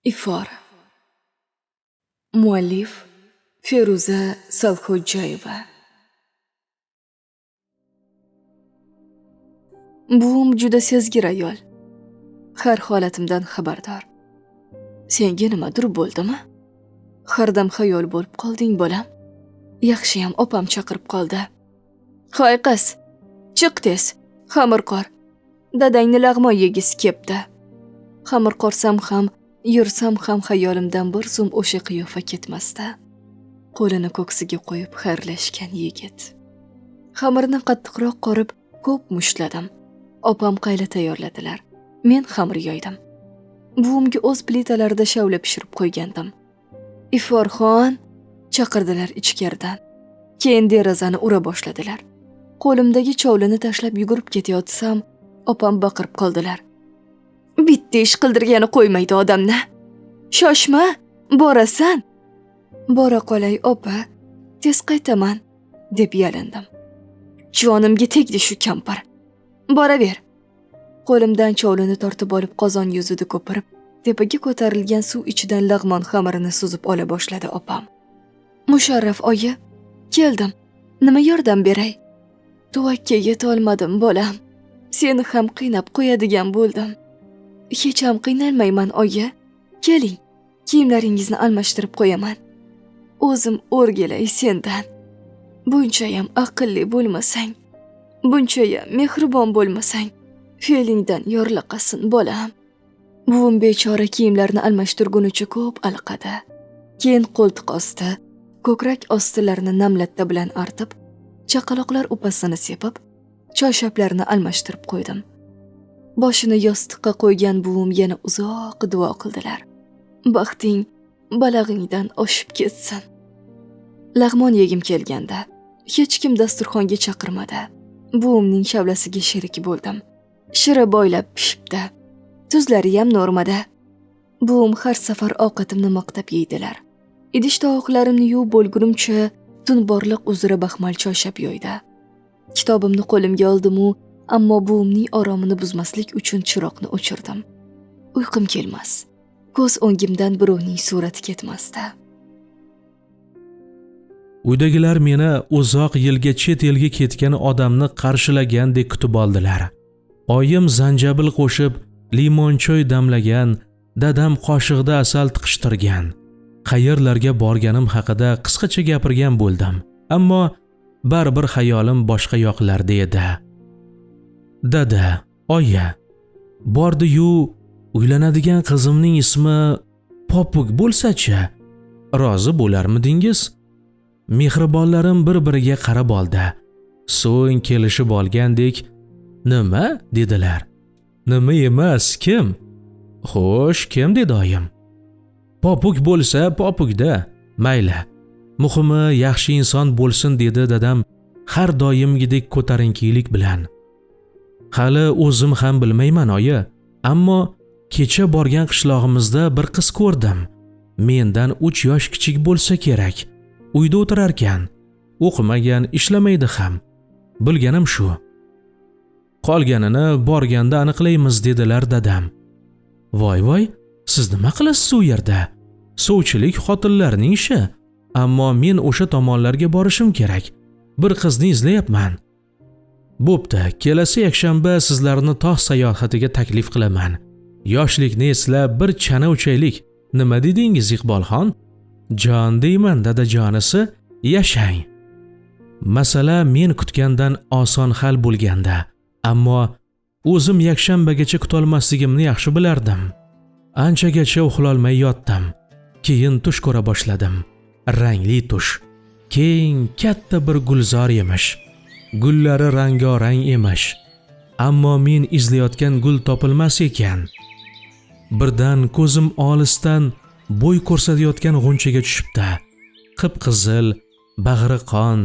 Ifora. Muallif Feruza Salxo'jayeva. Buvim juda sezgir ayol. Har holatimdan xabardor. Senga nimadir bo'ldimi? Hardam xayol bo'lib qolding bolam. Yaxshiyam opam chaqirib qoldi. Hoy qiz, chiq tez, xamirqor. Dadangni lag'mon yegisi kepti. Xamirqorsam ham, yursam ham xayolimdan bir zum o'sha qiyofa ketmasdi. Qo'lini ko'ksiga qo'yib xayrlashgan yigit. Xamirni qattiqroq qorib, ko'p mushtladim. Opam qayla tayyorladilar. Men xamir yoydim. Buvimga o'z plitalarida shavla pishirib qo'ygandim. Iforxon chaqirdilar ichkaridan. Keyin derazani ura boshladilar. Qo'limdagi chovlini tashlab yugurib ketayotsam, opam baqirib qoldilar. Bitta ish qildirgani qo'ymaydi odamni. Shoshma, borasan. Bora qolay opa, tez qaytaman, deb yalindim. Jonimga tegdi shu kampir. Boraver. Qo'limdan chovlini tortib olib qozon yuzida ko'pirib, tepaga ko'tarilgan suv ichidan lag'mon xamirini suzib ola boshladi opam. Musharraf oyi, keldim. Nima yordam beray? Tuvakka yeta olmadim bolam. Seni ham qiynab qo'yadigan bo'ldim. Hech ham qiynalmayman oyi. Keling, kiyimlaringizni almashtirib qo'yaman. O'zim o'rgilay sendan. Bunchayam aqlli bo'lmasang, bunchayam mehribon bo'lmasang, fe'lingdan yorliqasin bolam. Buvim bechora kiyimlarni almashtirgunicha ko'p alqadi. Keyin qo'ltiq osti, ko'krak ostilarini namlatta bilan artib, chaqaloqlar upasini sepib, choyshablarni almashtirib qo'ydim. Boshini yostiqqa qo'ygan buvim yana uzoq duo qildilar. Baxting balag'ingdan oshib ketsin. Lag'mon yegim kelganda hech kim dasturxonga chaqirmadi. Buvimning shavlasiga sherik bo'ldim. Shira boylab pishibdi. Tuzlari ham normada. Buvim har safar ovqatimni maqtab yeydilar. Idish-tovoqlarimni yuvib bo'lgunimcha tun borliq uzra baxmal choyshab yoydi. Kitobimni qo'limga oldim-u, ammo buvimning oromini buzmaslik uchun chiroqni o'chirdim. Uyqum kelmas. Ko'z o'ngimdan birovning surati ketmasdi. Uydagilar meni uzoq yilga chet elga ketgan odamni qarshilagandek kutib oldilar. Oyim zanjabil qo'shib, limon choy damlagan, dadam qoshiqda asal tiqishtirgan. Qayerlarga borganim haqida qisqacha gapirgan bo'ldim, ammo baribir xayolim boshqa yoqlarda edi. Dada, oyi, bordi-yu, uylanadigan qizimning ismi Popuk bo'lsa-chi, rozi bo'larmidingiz? Mehribonlarim bir-biriga qarab oldi. So'ng kelishib olgandek, "Nima?" dedilar. "Nima emas, kim?" "Xo'sh, kim?" dedi oyim. "Popuk bo'lsa, popukda, mayli. Muhimi yaxshi inson bo'lsin", dedi dadam har doimgidek ko'tarinkilik bilan. "Hali o'zim ham bilmayman oyi, ammo kecha borgan qishlog'imizda bir qiz ko'rdim. Mendan 3 yosh kichik bo'lsa kerak. Uyda o'tirarkan, o'qimagan, ishlamaydi ham. Bilganim shu. Qolganini borganda aniqlaymiz", dedilar dadam. "Voy, siz nima qilasiz u yerda? Sovchilik xotinlarning ishi. Ammo men o'sha tomonlarga borishim kerak. Bir qizni izlayapman." "Bo'pti, kelasi yakshanba sizlarni tog' sayohatiga taklif qilaman. Yoshlikni eslab bir chana o'chaylik. Nima dedingiz Iqbolxon?" "Jon deyman, dadajonisi, yashang." Masala men kutgandan oson hal bo'lganda, ammo o'zim yakshanbagacha kutolmasligimni yaxshi bilardim. Anchagacha uxlolmay yotdim. Keyin tush ko'ra boshladim. Rangli tush. Keng, katta bir gulzor emish. Gullari rang-rang emish. Ammo men izlayotgan gul topilmas ekan. Birdan ko'zim olisdan bo'y ko'rsatayotgan g'unchaga tushibdi. Qip-qizil, bag'ri qon,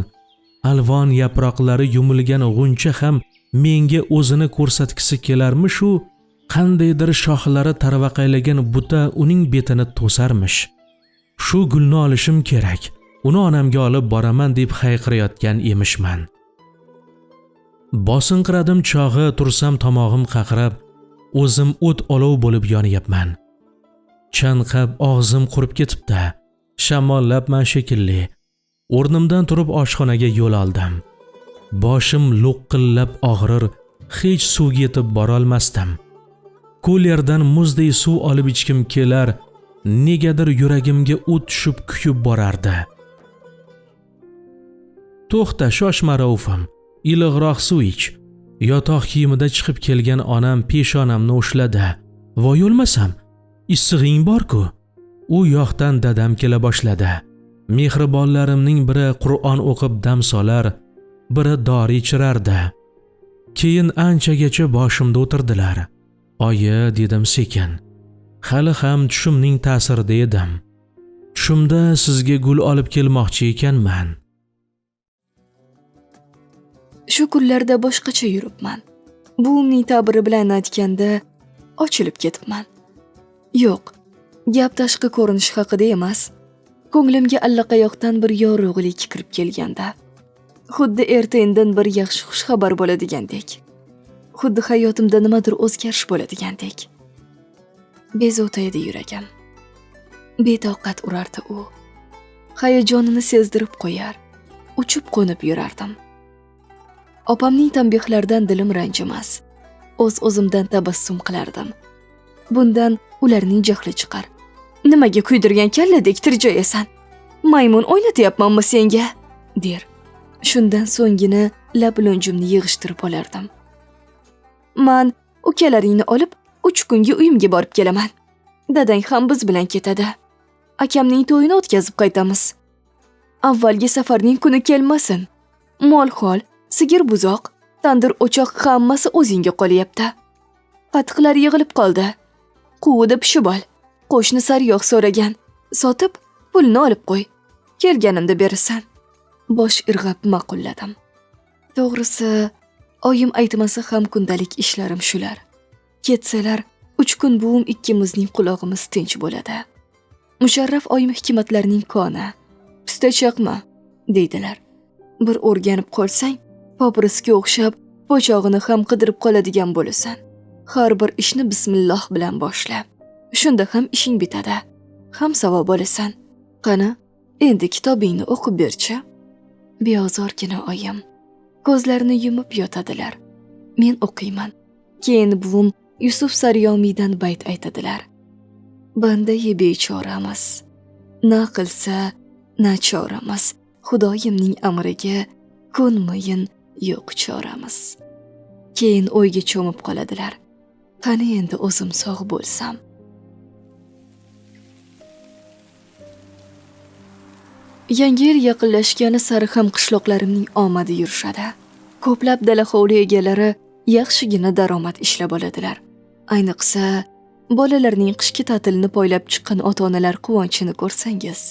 alvon yaproqlari yumilgan g'uncha ham menga o'zini ko'rsatkisi kelarmish-u, qandaydir shoxlari tarvaqaylagan buta uning betini to'sarmish. Shu gulni olishim kerak. Uni onamga olib boraman deb hayqirayotgan emishman. Bosinqiradim chog'i tursam tomog'im qaqrab, o'zim o't olov bo'lib yonyapman. Chanqab og'zim qurib ketibdi. Shamollabman shekilli. O'rnimdan turib oshxonaga yo'l oldim. Boshim lo'qqillab og'rir, hech suvga yetib bora olmasdim. Ko'lerdan muzdek suv olib ichkim kelar, negadir yuragimga o't tushib kuyib borardi. To'xta, shoshma Raufim, iliqroq suv ich. Yotoq kiyimida chiqib kelgan onam peshonamni ushladi. Voy o'lmasam, issig'ing bor-ku. U yoqdan dadam kela boshladi. Mehribonlarimning biri Qur'on o'qib dam solar, biri dori ichirardi. Keyin anchagacha boshimda o'tirdilar. Oyi, dedim sekin. Hali ham tushimning ta'sirida edim. Tushimda sizga gul olib kelmoqchi ekanman. Shu kunlarda boshqacha yuribman. Buvimning ta'biri bilan aytganda, ochilib ketibman. Yo'q, gap tashqi ko'rinish haqida emas. Ko'nglimga allaqayoqdan bir yorug'lik kirib kelganda. Xuddi erta-indin bir yaxshi xush xabar bo'ladigandek. Xuddi hayotimda nimadir o'zgarish bo'ladigandek. Bezovta edi yuragim. Betoqat urardi u. Hayajonini sezdirib qo'yar, uchib qo'nib yurardim. Opamning tanbehlaridan dilim ranjimas. O'z-o'zimdan tabassum qilardim. Bundan ularning jahli chiqar. Nimaga kuydirgan kalladek tirjoyasan? Maymun o'ynatyapmanmi senga? der. Shundan so'nggina lab lo'njimni yig'ishtirib olardim. Men ukalaringni olib 3 kunga uyimga borib kelaman. Dadang ham biz bilan ketadi. Akamning to'yini o'tkazib qaytamiz. Avvalgi safarning kuni kelmasin. Mol-hol, sigir buzoq, tandir o'choq hammasi o'zingga qolyapti. Qatiqlar yig'ilib qoldi. Quvida pishib ol. Qo'shni sariyog' so'ragan. Sotib, pulni olib qo'y. Kelganimda berasan. Bosh irg'ab ma'qulladim. To'g'risi, oyim aytmasa ham kundalik ishlarim shular. Ketsalar, 3 kun buvim ikkimizning qulog'imiz tinch bo'ladi. Musharraf oyim hikmatlarining koni. Pista chaqma, deydilar. Bir o'rganib qolsang, poprosga o'xshab, po'chog'ini ham qidirib qoladigan bo'lasan. Har bir ishni bismillah bilan boshla. Shunda ham ishing bitadi. Ham savob olasan. Qani, endi kitobingni o'qib berchi. Beozorgina oyim. Ko'zlarini yumib yotadilar. Men o'qiyman. Keyin buvim Yusuf Saryomiydan bayt aytadilar. Bandayi bechoramiz. Na qilsa, na choramiz. Xudoyimning amriga ko'nmayin yo'q choramiz. Keyin o'yga cho'mib qoladilar. Qani endi o'zim sog' bo'lsam. Yangi yil yaqinlashgani sari ham qishloqlarimning omadi yurishadi. Ko'plab dala hovli egalari yaxshigina daromad ishlab oladilar. Ayniqsa, bolalarning qishki ta'tilini poylab chiqqan ota-onalar quvonchini ko'rsangiz.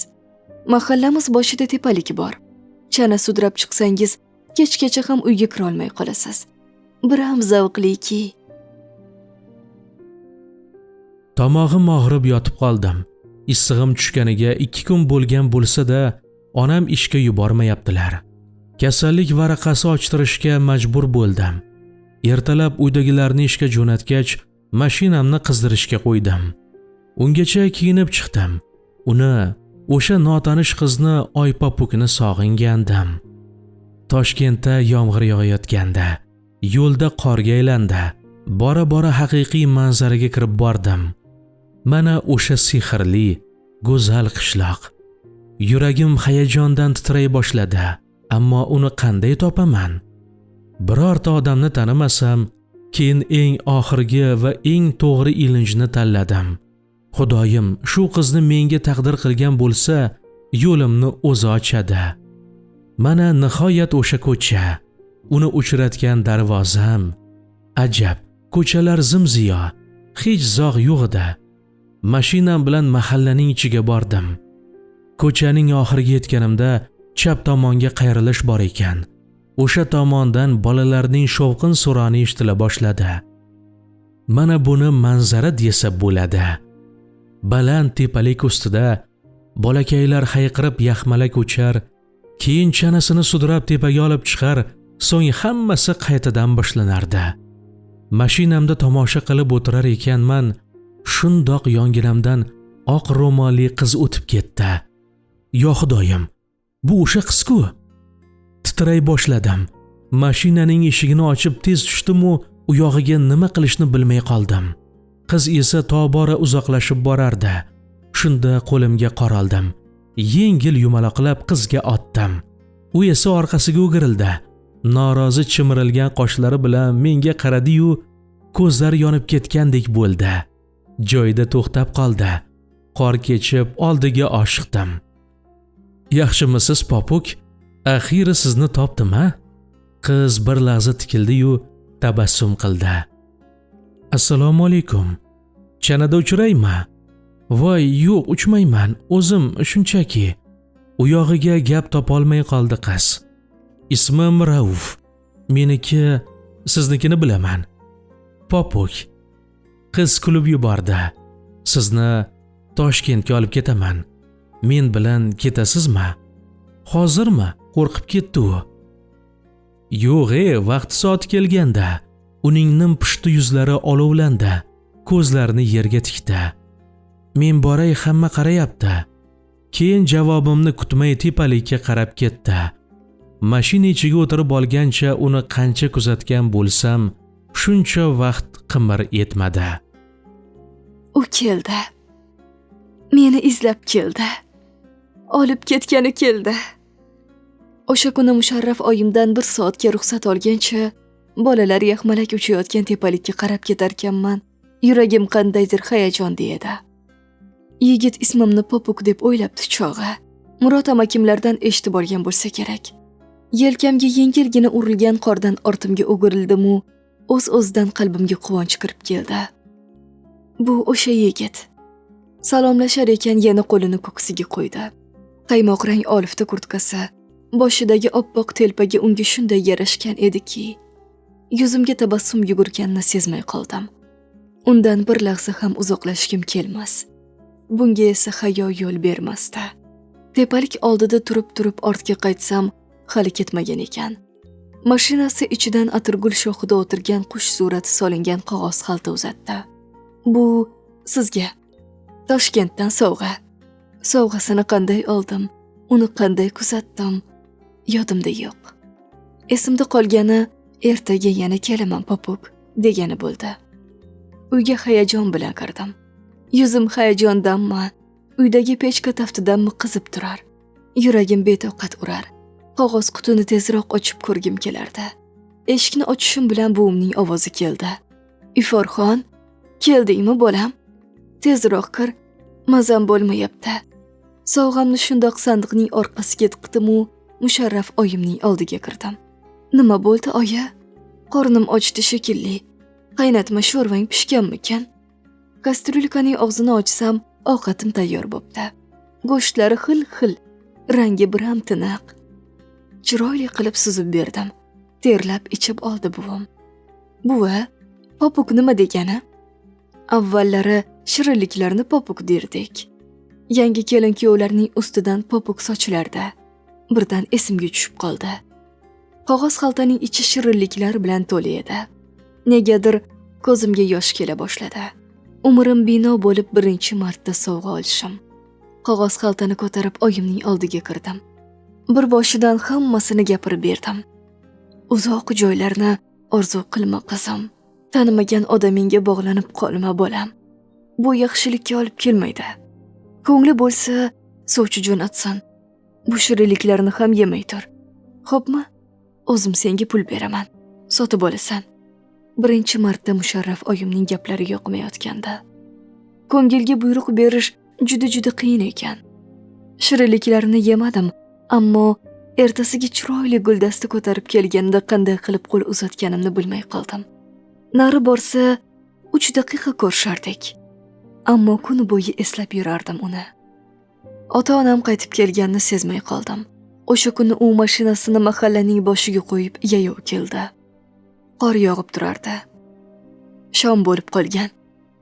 Mahallamiz boshida tepalik bor. Chana sudrab chiqsangiz, kechgacha ham uyga kira olmay qolasiz. Biram zavqliki. Tomog'im og'rib yotib qoldim. Issig'im tushganiga 2 kun bo'lgan bo'lsa-da, onam ishga yubormayaptilar. Kasallik varaqasi ochtirishga majbur bo'ldim. Ertalab uydagilarni ishga jo'natgach, mashinamni qizdirishga qo'ydim. Ungacha kiyinib chiqdim. Uni, o'sha notanish qizni Oypopukni sog'ingandim. Toshkentda yomg'ir yog'ayotganda, yo'lda qorga aylandi. Bora-bora haqiqiy manzaraga kirib bordim. Mana o'sha sehrli, go'zal qishloq. Yuragim hayajondan titray boshladi, ammo uni qanday topaman? Birorta odamni tanimasam, keyin eng oxirgi va eng to'g'ri ilinjni tanladim. Xudoyim, shu qizni menga taqdir qilgan bo'lsa, yo'limni o'zi ochadi. Mana nihoyat o'sha ko'cha, uni uchratgan darvozam. Ajab, ko'chalar zimziyo, hech zog' yo'q edi. Mashinam bilan mahallaning ichiga bordim. Ko'chaning oxiriga yetganimda chap tomonga qayrilish bor ekan. O'sha tomondan bolalarning shovqin suroni eshitila boshladi. Mana buni manzara desa bo'ladi. Baland tepalik ustida bolakaylar hayqirib yaxmalak o'char, keyin chanasini sudrab tepaga olib chiqar, so'ng hammasi qaytadan boshlanardi. Mashinamda tomosha qilib o'tirar ekanman, shundoq yonginamdan oq ro'molli qiz o'tib ketdi. Yo Xudoyim, bu o'sha qiz-ku. Titray boshladim. Mashinaning eshigini ochib tez tushdim-u, u yog'iga nima qilishni bilmay qoldim. Qiz esa tobora uzoqlashib borardi. Shunda qo'limga qoraldim. Yengil yumaloqlab qizga otdim. U esa orqasiga o'girildi. Norozi chimirilgan qoshlari bilan menga qaradi-yu, ko'zlari yonib ketgandek bo'ldi. Joyida to'xtab qoldi. Qor kechib oldiga oshiqdim. Yaxshimisiz, popuk? Axiri sizni topdim-a? Qiz bir lahza tikildi-yu, tabassum qildi. Assalomu alaykum. Chanada uchraymi? Voy, yo'q, uchmayman. O'zim shunchaki. U yog'iga gap topolmay qoldi qiz. Ismim Rauf. Meniki, siznikini bilaman. Popuk. Qiz kulib yubordi. Sizni Toshkentga olib ketaman. Men bilan ketasizmi? Hozirmi? Qo'rqib ketdi u. Yo'q, vaqti soati kelganda. Uning nim-pushti yuzlari olovlandi. Ko'zlarini yerga tikdi. Men boray, hamma qarayapti. Keyin javobimni kutmay tepalikka qarab ketdi. Mashina ichiga o'tirib olgancha uni qancha kuzatgan bo'lsam, shuncha vaqt qimir etmadi. U keldi. Meni izlab keldi. Olib ketgani keldi. O'sha kuni Musharraf oyimdan 1 soatga ruxsat olgancha, bolalar yaxmalak uchayotgan tepalikka qarab ketarkanman. Yuragim qandaydir hayajonda edi. Yigit ismimni Popuk deb o'ylabdi chog'i. Murod amakimlardan eshitib olgan bo'lsa kerak. Yelkamga yengilgina urilgan qordan ortimga o'girildim-u, o'z-o'zidan qalbimga quvonch kirib keldi. Bu o'sha yigit. Salomlashar ekan yana qo'lini ko'ksiga qo'ydi. Qaymoq rang olifta kurtkasi, boshidagi oppoq telpagi unga shunday yarashgan ediki, yuzimga tabassum yugurganini sezmay qoldim. Undan bir lahza ham uzoqlashgim kelmas. Bunga esa hayo yo'l bermasdi. Tepalik oldida turib ortga qaytsam, hali ketmagan ekan. Mashinasi ichidan atirgul shoxida o'tirgan qush surati solingan qog'oz xalta uzatdi. Bu sizga Toshkentdan sovg'a. Sovg'asini qanday oldim, uni qanday kuzatdim, yodimda yo'q. Esimda qolgani ertaga yana kelaman Popuk degani bo'ldi. Uyga hayajon bilan kirdim. Yuzim hayajondanmi, uydagi pechka taftidanmi qizib turar. Yuragim betoqat urar. Qog'oz qutini tezroq ochib ko'rgim kelardi. Eshikni ochishim bilan buvimning ovozi keldi. "Iforxon, keldingmi bolam? Tezroq kir, mazam bo'lmayapti." Sovg'amni shundoq sandiqning orqasiga tiqdim-u, Musharraf oyimning oldiga kirdim. "Nima bo'ldi, oyi? Qornim ochdi shekilli. Qaynatma sho'rvang pishganmikan?" Kastrulkaning og'zini ochsam, ovqatim tayyor bo'pti. Go'shtlari xil-xil, rangi biram tiniq. Chiroyli qilib suzib berdim. Terlab ichib oldi buvim. "Buva, Popuk nima degani?" Avvallari shirinliklarni Popuk derdik. Yangi kelin-kuyovlarning ustidan Popuk sochilardi. Birdan esimga tushib qoldi. Qog'oz xaltaning ichi shirinliklar bilan to'la edi. Negadir ko'zimga yosh kela boshladi. Umrim bino bo'lib birinchi marta sovg'a olishim. Qog'oz xaltani ko'tarib oyimning oldiga kirdim. Bir boshidan hammasini gapirib berdim. "Uzoq joylarni orzu qilma qizim. Tanimagan odamingga bog'lanib qolma bolam. Bu yaxshilikka olib kelmaydi. Ko'ngli bo'lsa, sovchi jo'natsin. Bu shirinliklarni ham yemay tur. Xo'pmi? O'zim senga pul beraman. Sotib olasan." Birinchi marta Musharraf oyimning gaplari yoqmayotgandi. Ko'ngilga buyruq berish juda qiyin ekan. Shirinliklarni yemadim, ammo ertasiga chiroyli guldasta ko'tarib kelganida qanday qilib qo'l uzatganimni bilmay qoldim. Nari borsa 3 daqiqa ko'rishardik. Ammo kun bo'yi eslab yurardim uni. Ota-onam qaytib kelganini sezmay qoldim. O'sha kuni u mashinasini mahallaning boshiga qo'yib yayov keldi. Qor yog'ib turardi. Shom bo'lib qolgan.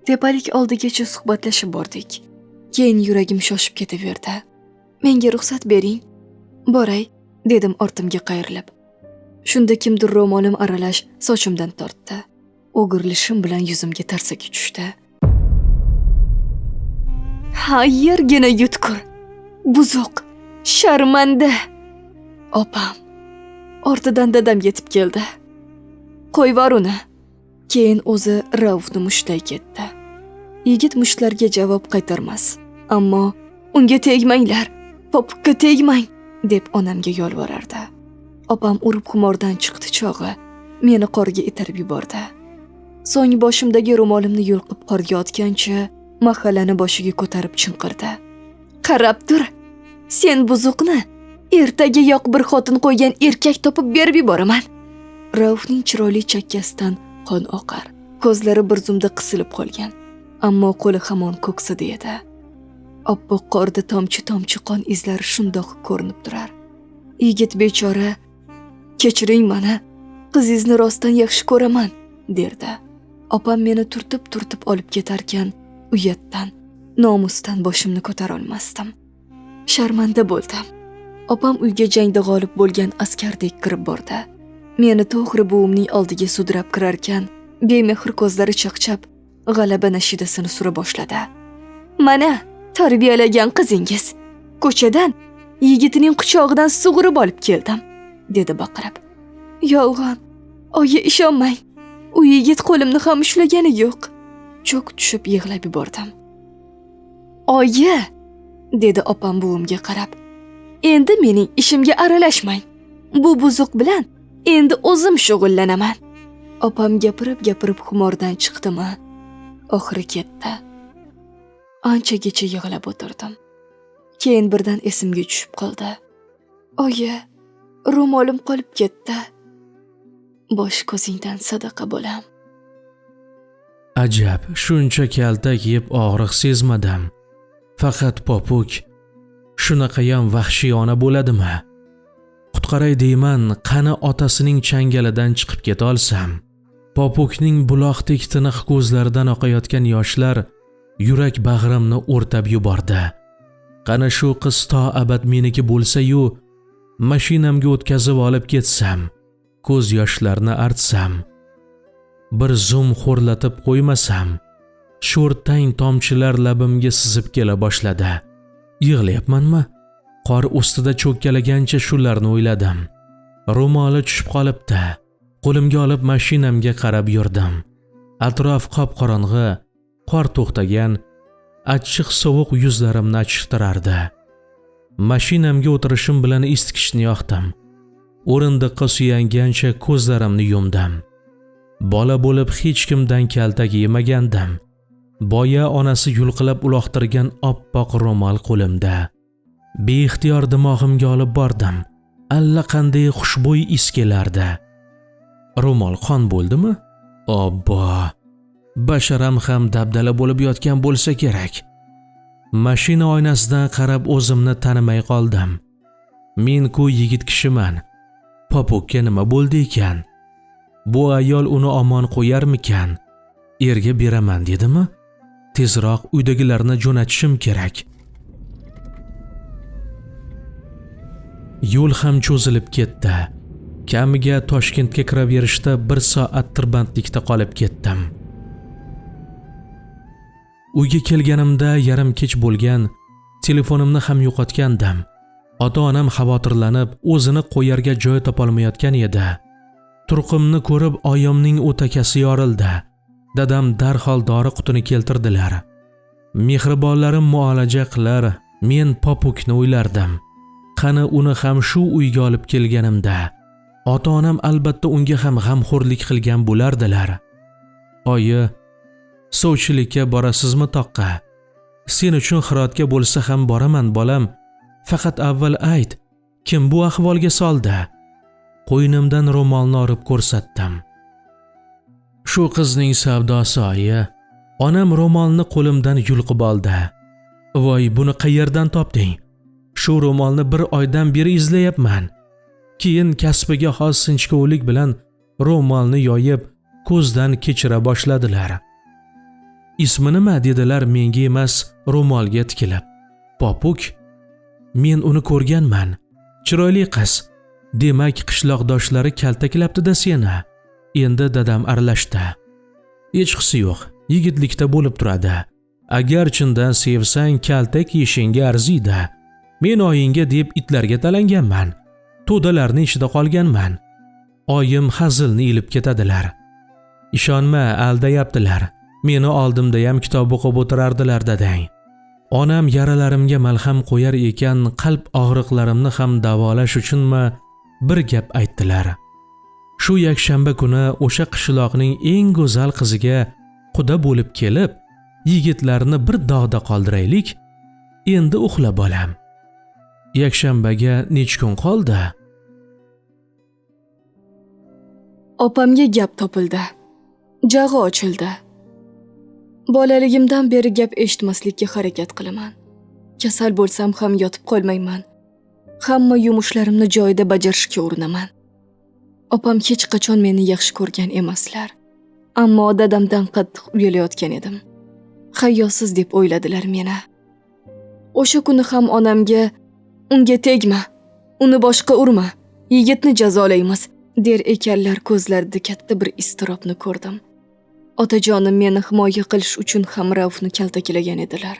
Tepalik oldigacha suhbatlashib bordik. Keyin yuragim shoshib ketaverdi. "Menga ruxsat bering. Boray", dedim ortimga qayrilib. Shunda kimdir ro'molim aralash sochimdan tortdi. O'girilishim bilan yuzimga tarsaki tushdi. yergina yutkur. Buzuq, sharmanda. Opam. Ortidan dadam yetib keldi. Qo'yvor uni. Keyin o'zi Raufni mushtay ketdi. Yigit mushtlarga javob qaytarmas, ammo unga tegmanglar, popukka tegmang deb onamga yolvorardi. Opam urib xumordan chiqdi chog'i meni qorga itarib yubordi. So'ng boshimdagi ro'molimni yulqib qorga otgancha mahallani boshiga ko'tarib chinqirdi. Qarab tur. Sen buzuqni ertaga yoq bir xotin qo'ygan erkak topib berib yuboraman. Raufning chiroyli chakkasidan qon oqar. Ko'zlari bir zumda qisilib qolgan, ammo qo'li hamon ko'ksida edi. Oppoq qorda tomchi-tomchi qon izlari shundoq ko'rinib turar. Yigit bechora, "Kechiring meni, qizingizni rostdan yaxshi ko'raman", derdi. Opam meni turtib olib ketarkan, uyatdan, nomusdan boshimni ko'tara olmasdim. Sharmanda bo'ldim. Opam uyga jangda g'olib bo'lgan askardek kirib bordi. Meni to'g'ri buvimning oldiga sudrab kirarkan, bemehr ko'zlari chaqchab, g'alaba nashidasini sura boshladi. "Mana, tarbiyalagan qizingiz. Ko'chadan yigitining quchog'idan sug'urib olib keldim", dedi baqirib. "Yolg'on. Oyi, ishonmang. U yigit qo'limni ham ushlagani yo'q." Cho'k tushib yig'lab yubordim. "Oyi", dedi opam buvimga qarab. "Endi mening ishimga aralashmang. Bu buzuq bilan endi o'zim shug'ullanaman." Opam gapirib xumordan chiqdimi, oxiri ketdi. Anchagacha yig'lab o'tirdim. Keyin birdan esimga tushib qoldi. "Oyi, ro'molim qolib ketdi. Bosh ko'zingdan sadaqa bo'lam." Ajab, shuncha kaltak yeb og'riq sezmadim. Faqat popuk shunaqayam vahshiyona bo'ladimi? Qutqaray deyman, qani otasining changalidan chiqib keta olsam. Popukning buloqdek tiniq ko'zlaridan oqayotgan yoshlar yurak bag'rimni o'rtab yubordi. Qani shu qiz to abad meniki bo'lsa-yu, mashinamga o'tkazib olib ketsam, ko'z yoshlarni artsam, bir zum xo'rlatib qo'ymasam, sho'rtang tomchilar labimga sizib kela boshladi. Yig'layapmanmi? Qor ustida cho'kkalagancha shularni o'yladim. Ro'moli tushib qolibdi. Qo'limga olib mashinamga qarab yurdim. Atrof qop-qorong'i, qor to'xtagan, achchiq sovuq yuzlarimni achishtirardi. Mashinamga o'tirishim bilan isitgichni yoqdim. O'rindiqqa suyangancha ko'zlarimni yumdim. Bola bo'lib hech kimdan kaltak yemagandim. Boya onasi yulqilab uloqtirgan oppoq ro'mol qo'limda. Beixtiyor dimog'imga olib bordim. Allaqanday xushbo'y is kelardi. Ro'mol qon bo'ldimi? Obbo. Basharam ham dabdala bo'lib yotgan bo'lsa kerak. Mashina oynasidan qarab o'zimni tanimay qoldim. Men-ku yigit kishiman. Popukka nima bo'ldi ekan? Bu ayol uni omon qo'yarmikan? Erga beraman dedimi? Tezroq uydagilarni jo'natishim kerak. Yo'l ham cho'zilib ketdi. Kamiga Toshkentga kiraverishda 1 soat tirbandlikda qolib ketdim. Uyga kelganimda yarim kech bo'lgan, telefonimni ham yo'qotgandim. Ota-onam xavotirlanib, o'zini qo'yarga joy topolmayotgan edi. Turqimni ko'rib oyimning o'takasi yorildi. Dadam darhol dori qutini keltirdilar. Mehribonlarim muolaja qilar, men popukni o'ylardim. Qani uni ham shu uyga olib kelganimda, ota-onam albatta unga ham g'amxo'rlik qilgan bo'lardilar. Oyi, sovchilikka borasizmi toqqa? Sen uchun xirotga bo'lsa ham boraman bolam. Faqat avval ayt, kim bu ahvolga soldi? Qo'ynimdan ro'molni olib ko'rsatdim. Shu qizning savdosi oyi. Onam ro'molni qo'limdan yulqib oldi. Voy, buni qayerdan topding? Shu ro'molni 1 oydan beri izlayapman. Keyin kasbiga xos sinchkovlik bilan ro'molni yoyib, ko'zdan kechira boshladilar. Ismi nima dedilar menga emas, ro'molga tikilib. Popuk. Men uni ko'rganman. Chiroyli qiz. Demak, qishloqdoshlari kaltaklabdi-da seni. Endi dadam aralashdi. Hech qisi yo'q. Yigitlikda bo'lib turadi. Agar chindan sevsang kaltak yeyishingga arziydi. Men oyingga deb itlarga talanganman. To'dalarning ichida qolganman. Oyim hazilni ilib ketadilar. Ishonma, aldayaptilar. Meni oldimda ham kitob o'qib o'tirardilar dadang. Onam yaralarimga malham qo'yar ekan, qalb og'riqlarimni ham davolash uchunmi bir gap aytdilar. Shu yakshanba kuni o'sha qishloqning eng go'zal qiziga quda bo'lib kelib, yigitlarni bir dog'da qoldiraylik. Endi uxla bolam. Yakshanbaga nech kun qoldi? Opamga gap topildi. Jag'i ochildi. Bolaligimdan beri gap eshitmaslikka harakat qilaman. Kasal bo'lsam ham yotib qolmayman. Hamma yumushlarimni joyida bajarishga urinaman. Opam hech qachon meni yaxshi ko'rgan emaslar. Ammo dadamdan qattiq uyalayotgan edim. Hayyosiz deb o'yladilar meni. O'sha kuni ham onamga unga tegma, uni boshqa urma, yigitni jazolaymiz der ekanlar, ko'zlarida katta bir iztirobni ko'rdim. Otajonim meni himoya qilish uchun ham Raufni kaltaklagan edilar.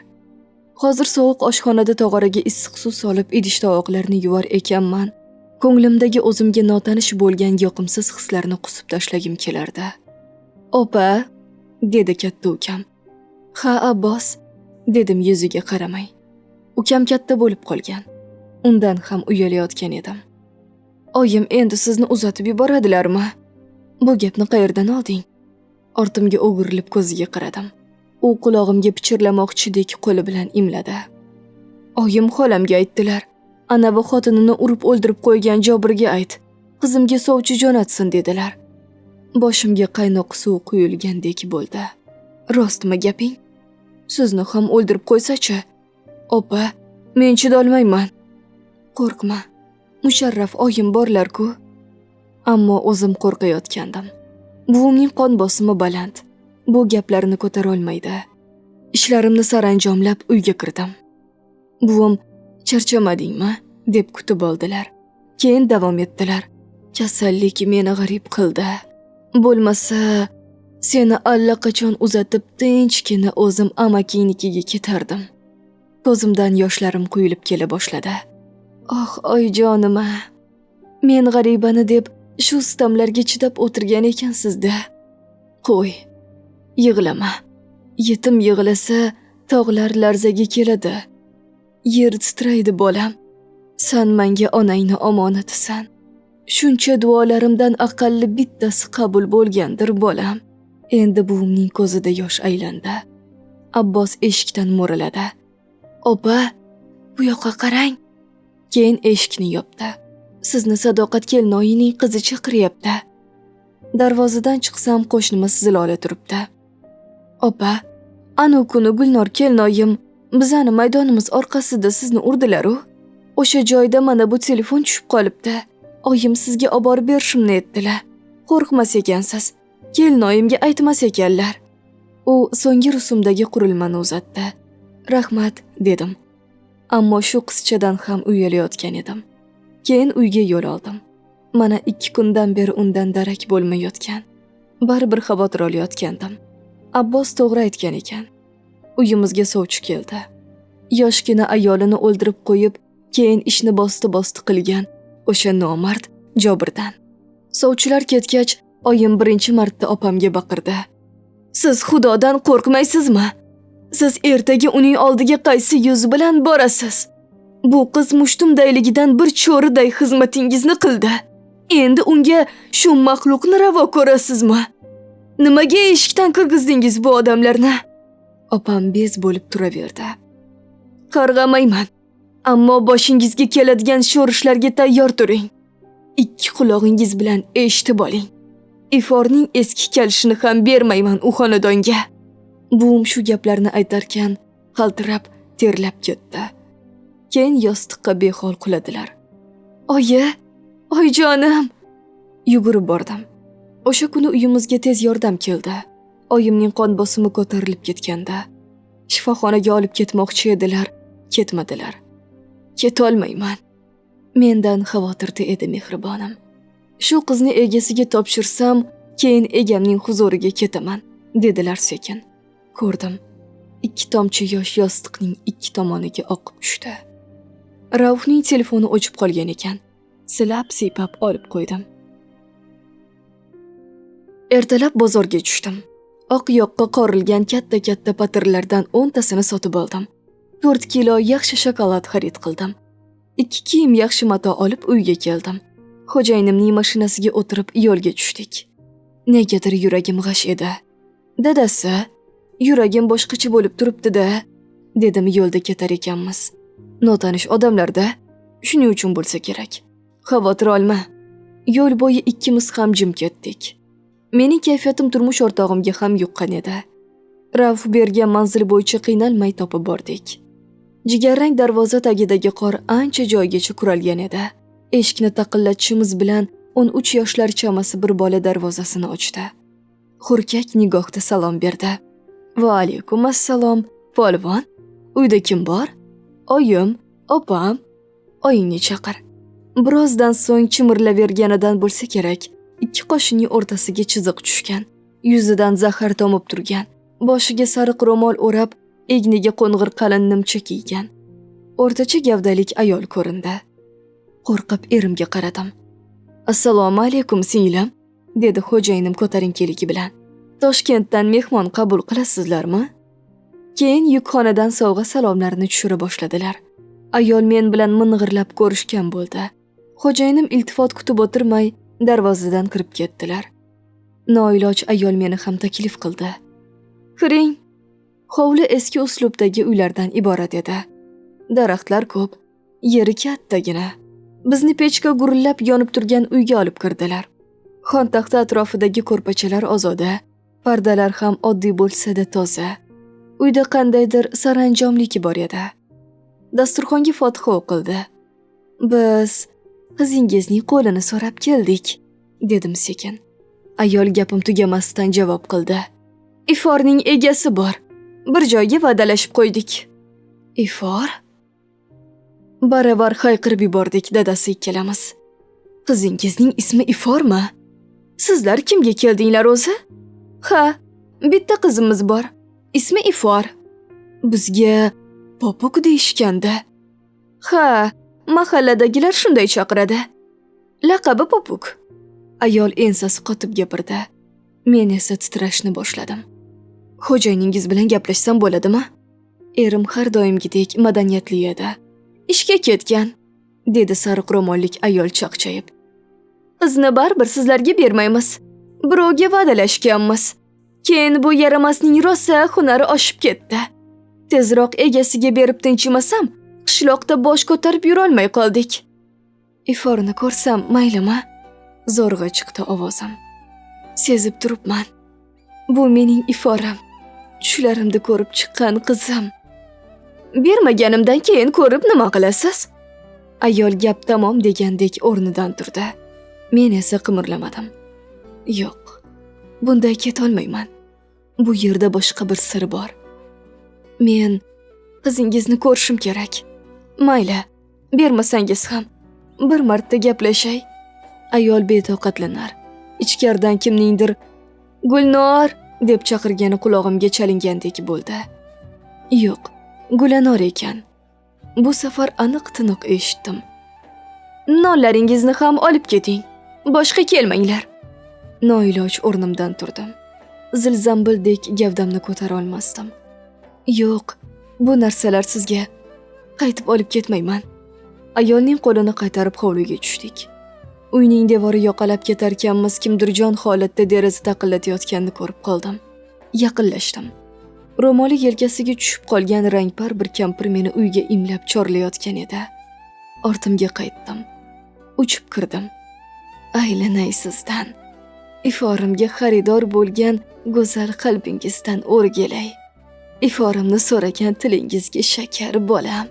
Hozir sovuq oshxonada tog'oraga issiq suv solib idish-tovoqlarni yuvar ekanman. Ko'nglimdagi o'zimga notanish bo'lgan yoqimsiz hislarni qusib tashlagim kelardi. "Opa", dedi katta ukam. "Ha, Abbos", dedim yuziga qaramay. Ukam katta bo'lib qolgan. Undan ham uyalayotgan edim. "Oyim endi sizni uzatib yuboradilarmi? Bu gapni qayerdan olding?" Ortimga o'girilib ko'ziga qaradim. U qulog'imga pichirlamoqchidek qo'li bilan imladi. "Oyim xolamga aytdilar. Ana bu xotinini urib o'ldirib qo'ygan Jobirga ayt. Qizimga sovchi jo'natsin dedilar." Boshimga qaynoq suv quyilgandek bo'ldi. "Rostmi gaping? Sizni ham o'ldirib qo'ysa-chi?" "Opa, men chidolmayman." "Qo'rqma. Musharraf oyim borlar-ku." Ammo o'zim qo'rqayotgandim. Buvimning qon bosimi baland. Bu gaplarni ko'tara olmaydi. Ishlarimni saranjomlab uyga kirdim. Buvim "Charchamadingmi?" deb kutib oldilar. Keyin davom etdilar. "Kasallik meni g'arib qildi. Bo'lmasa seni allaqachon uzatib tinchgina o'zim amakinikiga ketardim." Ko'zimdan yoshlarim quyilib kela boshladi. "Oh, oyijonim-a. Men g'aribani deb shu sitamlarga chidab o'tirgan ekansiz-da. Qo'y, yig'lama. Yetim yig'lasa, tog'lar larzaga keladi. Yer titraydi bolam. Sen menga onangni omonatisan. Shuncha duolarimdan aqalli bittasi qabul bo'lgandir bolam." Endi buvimning ko'zida yosh aylandi. Abbos eshikdan mo'raladi. "Opa, bu yoqqa qarang." Keyin eshikni yopdi. "Sizni Sadoqat kelinoyining qizi chaqiryapti." Darvozadan chiqsam qo'shnimiz Zilola turibdi. "Opa, anu kuni Gulnor kelinoyim bizani maydonimiz orqasida sizni urdilar-u. O'sha joyda mana bu telefon tushib qolibdi. Oyim sizga olib borib berishimni aytdilar. Qo'rqmas ekansiz. Kelinoyimga aytmas ekanlar." U so'nggi rusumdagi qurilmani uzatdi. "Rahmat", dedim. Ammo shu qizchadan ham uyalayotgan edim. Keyin uyga yo'l oldim. Mana 2 kundan beri undan darak bo'lmayotgan. Baribir xavotir olayotgandim. Abbos to'g'ri aytgan ekan. Uyimizga sovchi keldi. Yoshgina ayolini o'ldirib qo'yib, keyin ishni bosti qilgan o'sha nomard Jobirdan. Sovchilar ketgach, oyim birinchi marta opamga baqirdi. "Siz Xudodan qo'rqmaysizmi? Siz ertaga uning oldiga qaysi yuz bilan borasiz? Bu qiz mushtumdayligidan bir cho'riday xizmatingizni qildi. Endi unga shu maxluqni ravo ko'rasizmi? Nimaga eshikdan kirgizdingiz bu odamlarni?" Opam bez bo'lib turaverdi. "Qarg'amayman, ammo boshingizga keladigan sho'rishlarga tayyor turing. 2 qulog'ingiz bilan eshitib oling. Iforning eski kalishini ham bermayman u xonadonga." Buvim shu gaplarni aytarkan, qaltirab, terlab ketdi. Keyin yostiqqa behol quladilar. "Oyi, oyijonim!" Yugurib bordim. O'sha kuni uyimizga tez yordam keldi. Oyimning qon bosimi ko'tarilib ketganda. Shifoxonaga olib ketmoqchi edilar, ketmadilar. "Ketolmayman." Mendan xavotirda edi mehribonim. "Shu qizni egasiga topshirsam, keyin egamning huzuriga ketaman", dedilar sekin. Ko'rdim. 2 tomchi yosh yostiqning 2 tomoniga oqib tushdi. Raufning telefoni o'chib qolgan ekan. Silab siypab olib qo'ydim. Ertalab bozorga tushdim. Oq yoqqa qorilgan katta-katta patirlardan 10 tasini sotib oldim. 4 kilo yaxshi shokolad xarid qildim. 2 kiyim yaxshi mato olib uyga keldim. Xo'jayinimning mashinasiga o'tirib yo'lga tushdik. Negadir yuragim g'ash edi. Dadasi, yuragim boshqacha bo'lib turibdi-da, dedim yo'lda ketar ekanmiz. Notanish odamlarda, shuning uchun bo'lsa kerak. Xavotir olma. Yo'l bo'yi ikkimiz ham jim ketdik. Mening kayfiyatim turmush o'rtog'imga ham yuqqan edi. Rauf bergan manzil bo'yicha qiynalmay topib bordik. Jigarrang darvoza tagidagi qor ancha joygacha kuralgan edi. Eshikni taqillatishimiz bilan 13 yoshlar chamasi bir bola darvozasini ochdi. Hurkak nigohda salom berdi. Va alaykum assalom, polvon. Uyda kim bor? Oyim, opam. Oyingni chaqir. Birozdan so'ng chimirlaverganidan bo'lsa kerak, 2 qoshining o'rtasiga chiziq tushgan. Yuzidan zahar tomib turgan. Boshiga sariq ro'mol o'rab, egniga qo'ng'ir qalin nimcha kiygan. O'rtacha gavdalik ayol ko'rindi. Qo'rqib erimga qaradim. Assalomu alaykum singlim, dedi xo'jayinim ko'tarinkeligi bilan. Toshkentdan mehmon qabul qilasizlarmi? Keyin yukxonadan sovg'a salomlarini tushira boshladilar. Ayol men bilan ming'irlab ko'rishgan bo'ldi. Xo'jayinim iltifot kutib o'tirmay darvozadan kirib ketdilar. Noiloj ayol meni ham taklif qildi. Kiring. Hovli eski uslubdagi uylardan iborat edi. Daraxtlar ko'p, yeri kattagina. Bizni pechka gurillab yonib turgan uyga olib kirdilar. Xontaxta atrofidagi ko'rpachalar ozoda, pardalar ham oddiy bo'lsa-da toza. Uyda qandaydir saranjomlik bor edi. Dasturxonga Fotiha o'qildi. Biz qizingizning qo'lini so'rab keldik, dedim sekin. Ayol gapim tugamasdan javob qildi. Iforning egasi bor. Bir joyga va'dalashib qo'ydik. Ifor? Baravar hayqirib yubordik dadasi ikkalamiz. Qizingizning ismi Iformi? Sizlar kimga keldinglar o'zi? Ha, bitta qizimiz bor. Ismi Ifor. Bizga popuk deyishganda. Ha, mahalladagilar shunday chaqiradi. Laqabi popuk. Ayol ensasi qotib gapirdi. Men esa titrashni boshladim. Xo'jayiningiz bilan gaplashsam bo'ladimi? Erim har doimgidek madaniyatli edi. Ishga ketgan, dedi sariq ro'mollik ayol chaqchayib. Qizni baribir sizlarga bermaymiz. Birovga va'dalashganmiz. Keyin bu yaramasning rosa hunari oshib ketdi. Tezroq egasiga berib tinchimasam, qishloqda bosh ko'tarib yura olmay qoldik. Iforni ko'rsam maylimi? Zo'rg'a chiqdi ovozim. Sezib turibman. Bu mening Iforim. Tushlarimda ko'rib chiqqan qizim. Bermaganimdan keyin ko'rib nima qilasiz? Ayol gap tamom degandek o'rnidan turdi. Men esa qimirlamadim. Yo'q, bunday ketolmayman. Bu yerda boshqa bir sir bor. Men qizingizni ko'rishim kerak. Mayli, bermasangiz ham bir marta gaplashay. Ayol betoqatlanar. Ichkaridan kimningdir Gulnor deb chaqirgani qulog'imga chalingandek bo'ldi. Yo'q, Gulanor ekan. Bu safar aniq-tiniq eshitdim. Nonlaringizni ham olib keting. Boshqa kelmanglar. Noiloj o'rnimdan turdim. Zilzambildek gavdamni ko'tara olmasdim. Yo'q, bu narsalar sizga. Qaytib olib ketmayman. Ayolning qo'lini qaytarib hovliga tushdik. Uyning devori yoqalab ketarkanmiz kimdirjon holatda deraza taqillatayotganini ko'rib qoldim. Yaqinlashdim. Ro'moli yelkasiga tushib qolgan rangpar bir kampir meni uyga imlab chorlayotgan edi. Ortimga qaytdim. Uchib kirdim. Aylanay sizdan. Iforimga xaridor bo'lgan go'zal qalbingizdan o'rgilay. Iforimni so'ragan tilingizga shakar bolam.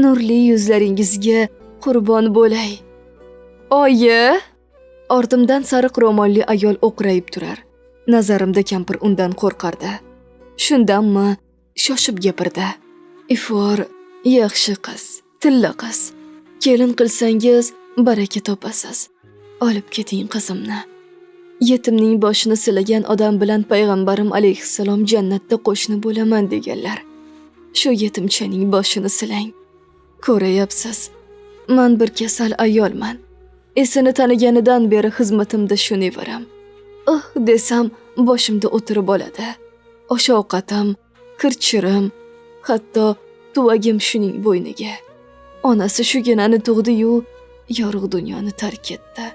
Nurli yuzlaringizga qurbon bo'lay. Oyi! Ortimdan sariq ro'molli ayol o'qrayib turar. Nazarimda kampir undan qo'rqardi. Shundanmi shoshib gapirdi. Ifor yaxshi qiz, tilla qiz. Kelin qilsangiz baraka topasiz. Olib keting qizimni. Yetimning boshini silagan odam bilan payg'ambarim alayhissalom jannatda qo'shni bo'laman deganlar. Shu yetimchaning boshini silang. Ko'rayapsiz, men bir kasal ayolman. Esini taniganidan beri xizmatimda shu nevaram. Desam boshimda o'tirib oladi. Osh-ovqatim, kirchirim, hatto tuvagim shuning bo'yniga. Onasi shuginani tug'di-yu, yorug' dunyoni tark etdi.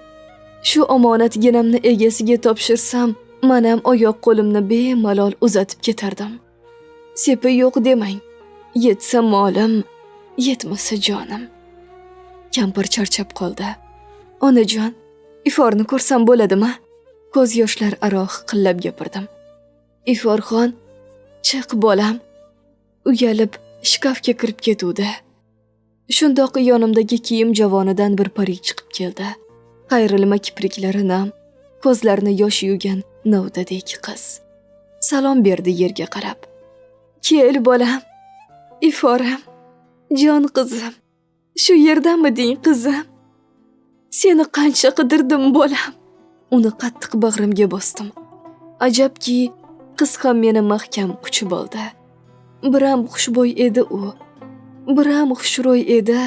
Shu omonatginamni egasiga topshirsam, men ham oyoq qo'limni bemalol uzatib ketardim. Sepi yo'q demang. Yetsa molim, yetmasa jonim. Kampir charchab qoldi. Onajon, iforni ko'rsam bo'ladimi? Ko'z yoshlar aro hiqillab gapirdim. Iforxon, chiq bolam. Uyalib shkafga kirib ketuvdi. Shundoq yonimdagi kiyim javonidan bir pari chiqib keldi. Qayrilma kipriklari nam, ko'zlarini yosh yuvgan novdadek qiz. Salom berdi yerga qarab. Kel bolam, iforam, jon qizim. Shu yerdamiding qizim? Seni qancha qidirdim bolam. Uni qattiq bag'rimga bosdim. Ajabki, qiz ham meni mahkam quchib oldi. Biram xushbo'y edi u. Biram xushro'y edi.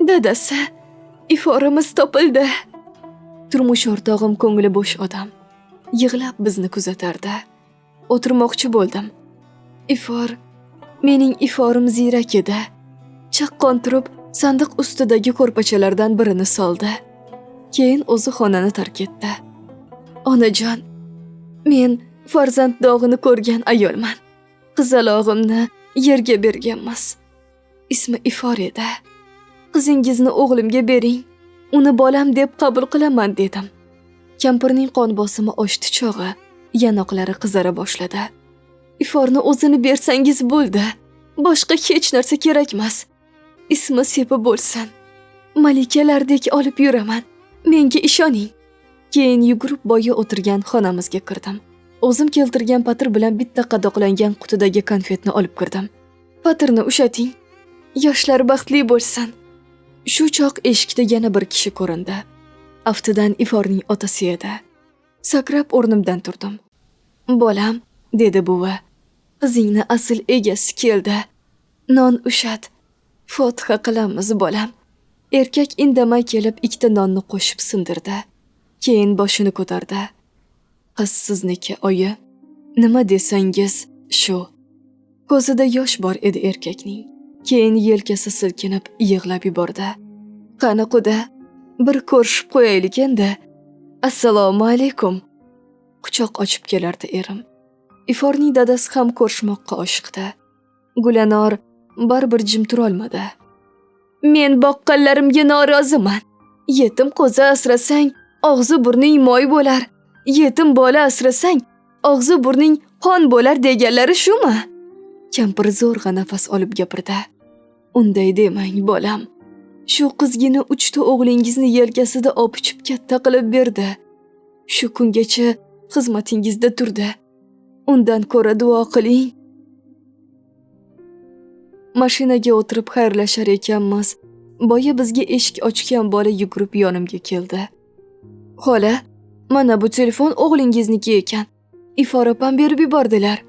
Dadasi, iforimiz topildi. Turmush o'rtog'im ko'ngli bo'sh odam. Yig'lab bizni kuzatardi. O'tirmoqchi bo'ldim. Ifor, mening iforim ziyrak edi. Chaqqon turib, sandiq ustidagi ko'rpachalardan birini soldi. Keyin o'zi xonani tark etdi. Onajon, men farzand dog'ini ko'rgan ayolman. Qizalog'imni yerga berganmas. Ismi Ifor edi. Qizingizni o'g'limga bering. Uni bolam deb qabul qilaman dedim. Kampirning qon bosimi oshdi chog'i, yanoqlari qizara boshladi. Iforni o'zini bersangiz bo'ldi. Boshqa hech narsa kerakmas. Ismi Sepi bo'lsin. Malikalardek olib yuraman. Menga ishoning. Keyin yugurib boya o'tirgan xonamizga kirdim. O'zim keltirgan patir bilan bitta qadoqlangan qutidagi konfetni olib kirdim. Patirni ushating. Yoshlar baxtli bo'lsin. Shu choq eshikda yana bir kishi ko'rindi. Aftidan Iforning otasi edi. Sakrab o'rnimdan turdim. Bolam, dedi buvi. Qizingni asl egasi keldi. Non ushat. Fotiha qilamiz bolam. Erkak indamay kelib ikkita nonni qo'shib sindirdi. Keyin boshini ko'tardi. Qiz sizniki, oyi. Nima desangiz, shu. Ko'zida yosh bor edi erkakning. Keyin yelkasi silkinib yig'lab yubordi. Qani quda, bir ko'rishib qo'yaylik endi. Assalomu alaykum. Quchoq ochib kelardi erim. Iforning dadasi ham ko'rishmoqqa oshiqdi. Gulanor baribir jim turolmadi. Men boqqanlarimga noroziman. Yetim qo'zi asrasang, og'zi burning moy bo'lar. Yetim bola asrasang, og'zi burning qon bo'lar deganlari shumi? Kampir zo'rg'a nafas olib gapirdi. Unday demang bolam. Shu qizgini 3 ta o'g'lingizni yelkasida opichib katta qilib berdi. Shu kungacha xizmatingizda turdi. Undan ko'ra duo qiling. Mashinaga o'tirib xayrlashar ekanmiz. Boya bizga eshik ochgan bola yugurib yonimga keldi. Xola, mana bu telefon o'g'lingizniki ekan. Ifor opam berib yubordilar.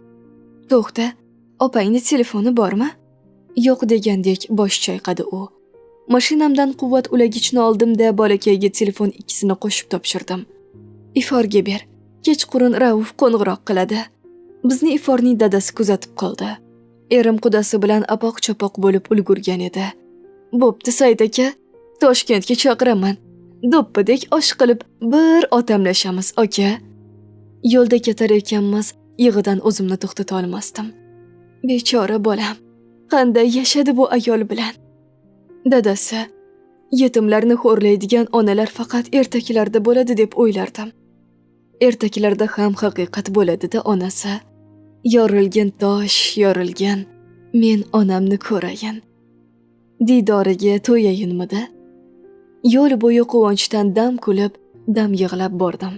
To'xta, opangning telefoni bormi? Yo'q degandek bosh chayqadi u. Mashinamdan quvvat ulagichni oldim-da bolakayga telefon ikkisini qo'shib topshirdim. Iforga ber. Kechqurun Rauf qo'ng'iroq qiladi. Bizni Iforning dadasi kuzatib qoldi. Erim qudasi bilan apoq-chapoq bo'lib ulgurgan edi. Bo'pti Said aka, Toshkentga chaqiraman. Do'ppidek osh qilib bir otamlashamiz, aka. Yo'lda ketar ekanmiz, yig'idan o'zimni to'xtata olmasdim. Bechora bolam, qanday yashadi bu ayol bilan? Dadasi, yetimlarni xo'rlaydigan onalar faqat ertaklarda bo'ladi deb o'ylardim. Ertaklarda ham haqiqat bo'ladi-da onasi. Yorilgan tosh, yorilgan. Men onamni ko'rayin. Didoriga to'yayinmidi? Yo'l bo'yi quvonchdan dam kulib, dam yig'lab bordim.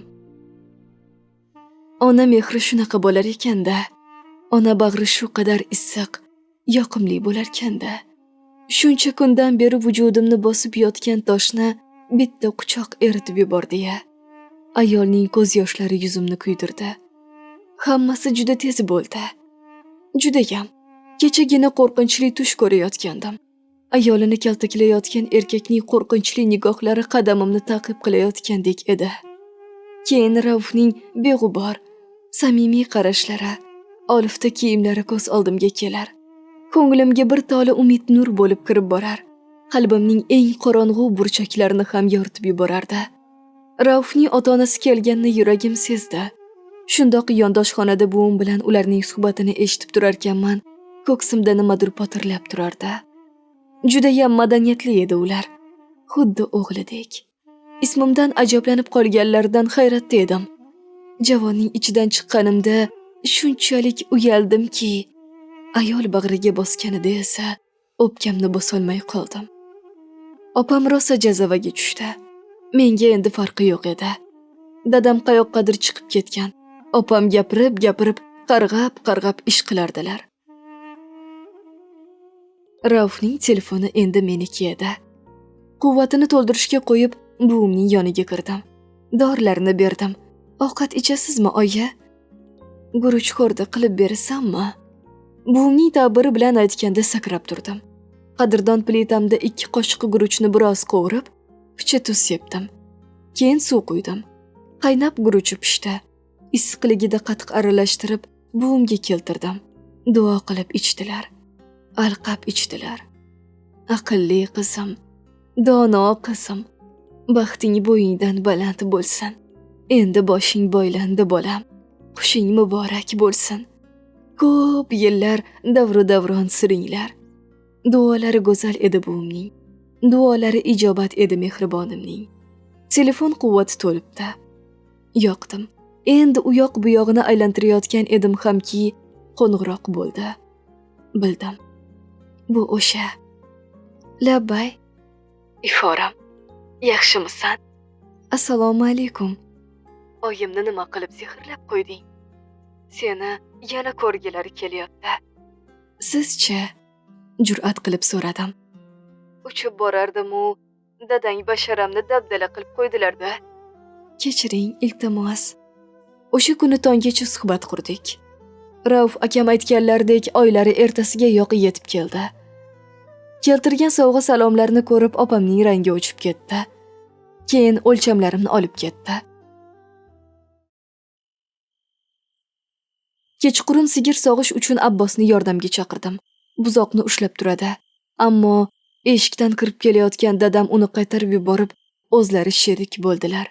Ona mehri shunaqa bo'lar ekan-da. Ona bag'ri shu qadar issiq, yoqimli bo'lar ekan-da. Shuncha kundan beri vujudimni bosib yotgan toshni bitta quchoq eritib yubordi-ya. Ayolning ko'z yoshlari yuzimni kuydirdi. Hammasi juda tez bo'ldi. Judayam. Kechagina qo'rqinchli tush ko'rayotgandim. Ayolini kaltaklayotgan erkakning qo'rqinchli nigohlari qadamimni ta'qib qilayotgandek edi. Keyin Raufning beg'ubor, samimiy qarashlari, olifta kiyimlari ko'z oldimga kelar. Ko'nglimga bir tola umid nur bo'lib kirib borar. Qalbimning eng qorong'u burchaklarini ham yoritib yuborardi. Raufning ota-onasi kelganini yuragim sezdi. Shundoq yondoshxonada buvim bilan ularning suhbatini eshitib turarkanman, ko'ksimda nimadir potirlab turardi. Judayam madaniyatli edi ular, xuddi o'g'lidek. Ismimdan ajablanib qolganlaridan hayratda edim. Javonning ichidan chiqqanimda shunchalik uyaldimki, ayol bag'riga bosganida esa o'pkamni bosolmay qoldim. Opam rosa jazavaga tushdi. Menga endi farqi yo'q edi. Dadam qayoqqadir chiqib ketgan. Opam gapirib, qarg'ab ish qilardilar. Raufning telefoni endi meniki edi. Quvvatini to'ldirishga qo'yib, buvimning yoniga kirdim. Dorilarni berdim. Ovqat ichasizmi, oyi? Guruch xo'rda qilib berasammi? Buvimning ta'biri bilan aytganda sakrab turdim. Qadrdon plitamda 2 qoshiq guruchni biroz qovurib, picha tuz sepdim. Keyin suv quydim. Qaynab guruchi pishdi. Issiqligida qatiq aralashtirib buvimga keltirdim. Duo qilib ichdilar. Alqab ichdilar. Aqlli qizim, dono qizim, baxting bo'yingdan baland bo'lsin. Endi boshing boylandi bolam. Qushing muborak bo'lsin. Ko'p yillar davru davron suringlar. Duolari go'zal edi buvimning. Duolari ijobat edi mehribonimning. Telefon quvvati to'libdi. Yoqdim. Endi u yoq bu yog'ini aylantirayotgan edim hamki, qo'ng'iroq bo'ldi. Bildim. Bu o'sha. Labbay. Iforam. Yaxshimisan? Assalomu alaykum. Oyimni nima qilib sehrlab qo'yding? Seni yana ko'rgilari kelyapti. Siz-chi? Jur'at qilib so'radim. Uchib borardim-u, dadang basharamni dabdala qilib qo'ydilar-da. Kechiring, iltimos. O'sha kuni tonggacha suhbat qurdik. Rauf akam aytganlaridek oylari ertasiga yetib keldi. Keltirgan sovg'a salomlarni ko'rib opamning rangi o'chib ketdi. Keyin o'lchamlarimni olib ketdi. Kechqurun sigir sog'ish uchun Abbosni yordamga chaqirdim. Buzoqni ushlab turadi. Ammo eshikdan kirib kelayotgan dadam uni qaytarib yuborib, o'zlari sherik bo'ldilar.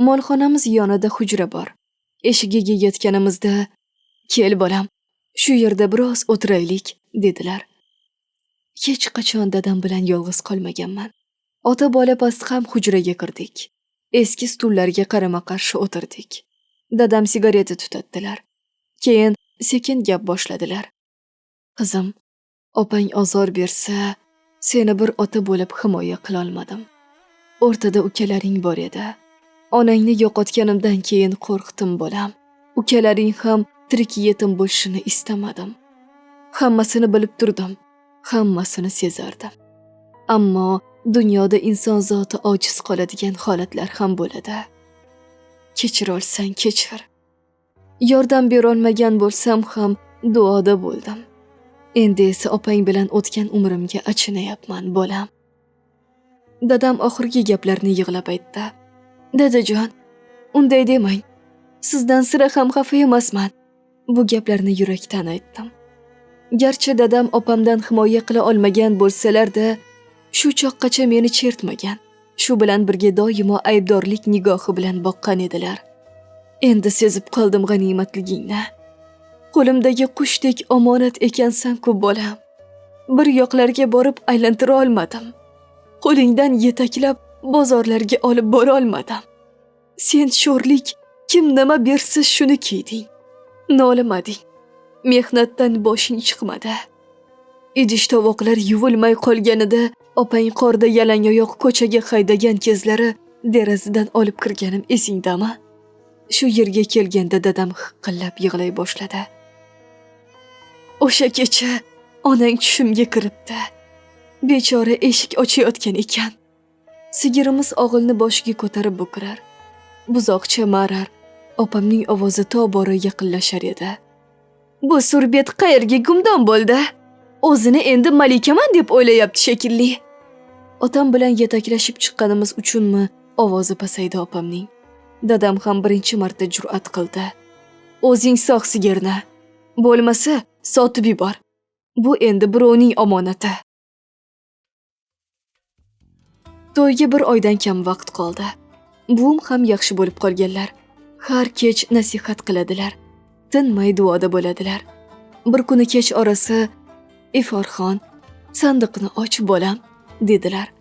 Molxonamiz yonida hujra bor. Eshigiga yetganimizda, "Kel bolam, shu yerda biroz o'tiraylik", dedilar. Hech qachon dadam bilan yolg'iz qolmaganman. Ota-bola past ham hujraga kirdik. Eski stullarga qarama-qarshi o'tirdik. Dadam sigareta tutatdilar. Keyin sekin gap boshladilar. "Qizim, opang ozor bersa, seni bir ota bo'lib himoya qila olmadim. O'rtada ukalaring bor edi. Onangni yo'qotganimdan keyin qo'rqdim bolam. Ukalaring ham tirik yetim bo'lishini istamadim. Hammasini bilib turdim, hammasini sezardim. Ammo dunyoda inson zoti ojiz qoladigan holatlar ham bo'ladi. Kechir olsang kechir. Yordam berolmagan bo'lsam ham duoda bo'ldim. Endi esa opang bilan o'tgan umrimga achinayapman bolam." Dadam oxirgi gaplarni yig'lab aytdi. "Dadajon, unday demang. Sizdan sira ham xafa emasman." Bu gaplarni yurakdan aytdim. Garchi dadam opamdan himoya qila olmagan bo'lsalar-da, shu choqqacha meni chertmagan. Shu bilan birga doimo aybdorlik nigohi bilan boqqan edilar. Endi sezib qoldim g'animatligingni. Qo'limdagi qushdek omonat ekansan-ku bolam. Bir yoqlarga borib aylantira olmadim. Qo'lingdan yetaklab bozorlarga olib bora olmadim. Sen sho'rlik kim nima bersa shuni kiyding. Nolimading. Mehnatdan boshing chiqmadi. Idish-tovoqlar yuvilmay qolganida opang qorda yalangoyoq ko'chaga haydagan kezlari derazadan olib kirganim esingdami? Shu yerga kelganda dadam hiqillab yig'lay boshladi. O'sha kecha onang tushimga kiribdi. Bechora eshik ochayotgan ekan. Sigirimiz og'ilni boshiga ko'tarib bukirar. buzoqcha marar opamning ovozi tobora yaqinlashar edi. Bu surbet qayerga gumdon bo'ldi? O'zini endi malikaman deb o'ylayapti shekilli. Otam bilan yetaklashib chiqqanimiz uchunmi ovozi pasaydi opamning. Dadam ham birinchi marta jur'at qildi. O'zing sog' sigirni. Bo'lmasa sotib yubor. Bu endi birovning omonati. To'yga bir oydan kam vaqt qoldi. Buvim ham yaxshi bo'lib qolganlar. Har kech nasihat qiladilar. Tinmay duoda bo'ladilar. Bir kuni kech orasi Iforxon, sandiqni och bolam, dedilar.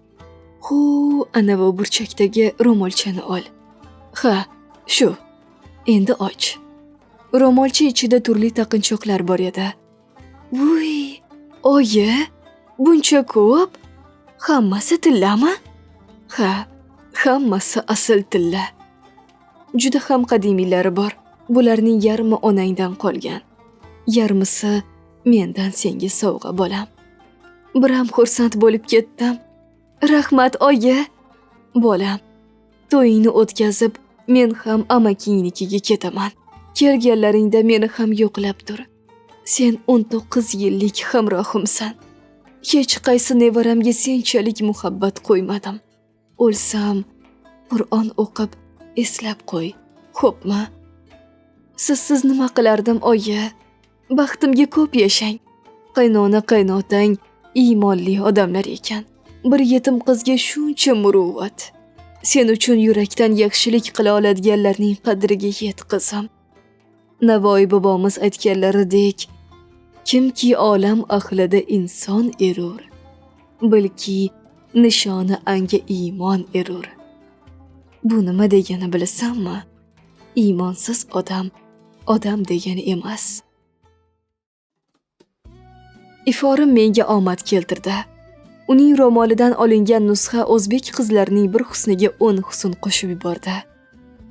Hu, ana bu burchakdagi ro'molchani ol. Ha, shu. Endi och. Ro'molcha ichida turli taqinchoqlar bor edi. Vuy, oyi, buncha ko'p? Hammasi tillami? Ha, hammasi asl tilla. Juda ham qadimiylari bor. Bularning yarmi onangdan qolgan. Yarmisi mendan senga sovg'a bolam. Biram xursand bo'lib ketdim. Rahmat oyi. Bolam, to'yingni o'tkazib, men ham amakingnikiga ketaman. Kelganlaringda meni ham yo'qlab tur. Sen 19 yillik hamrohimsan. Hech qaysi nevaramga senchalik muhabbat qo'ymadim. O'lsam, Qur'on o'qib eslab qo'y. Xo'pmi? Siz nima qilardim oyi? Baxtimga ko'p yashang. Qaynona qaynotang iymonli odamlar ekan. Bir yetim qizga shuncha muruvvat. Sen uchun yurakdan yaxshilik qila oladiganlarning qadriga yet qizim. Navoiy bobomiz aytganlaridek, kimki olam ahlida inson erur, bilki nishoni anga iymon erur. Bu nima degani bilasanmi? Iymonsiz odam degani emas. Iforim menga omad keltirdi. Uning ro'molidan olingan nusxa o'zbek qizlarining bir husniga 10 husn qo'shib yubordi.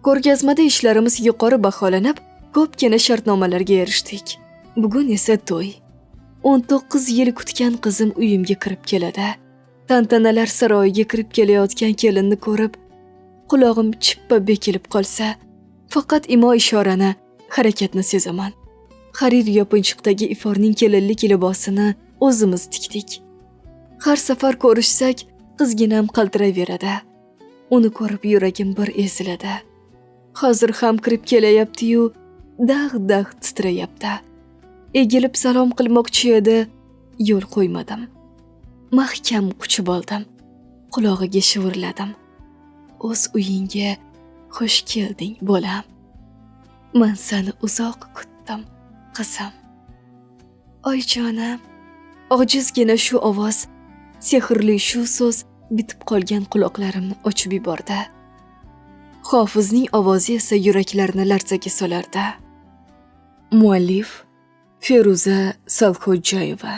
Ko'rgazmada ishlarimiz yuqori baholanib, ko'pgina shartnomalarga erishdik. Bugun esa to'y. 19 yil kutgan qizim uyimga kirib keladi. Tantanalar saroyiga kirib kelayotgan kelinni ko'rib, qulog'im chippa bekilib qolsa, faqat imo-ishorani, harakatni sezaman. Harir yopinchiqdagi iforning kelinlik libosini o'zimiz tikdik. Har safar ko'rishsak, qizginam qaltiraveradi. Uni ko'rib yuragim bir eziladi. Hozir ham kirib kelayapti-yu, dag' titrayapti. Egilib salom qilmoqchi edi, yo'l qo'ymadim. Mahkam quchib oldim. Qulog'iga shivirladim. O'z uyingga xush kelding, bolam. Men seni uzoq kutdim, qizim. Oyjonim, ojizgina shu ovoz, sehrli shu so'z bitib qolgan quloqlarimni ochib yubordi. Hofizning ovozi esa yuraklarni larzaga solardi. Muallif Feruza Salxo'jayeva.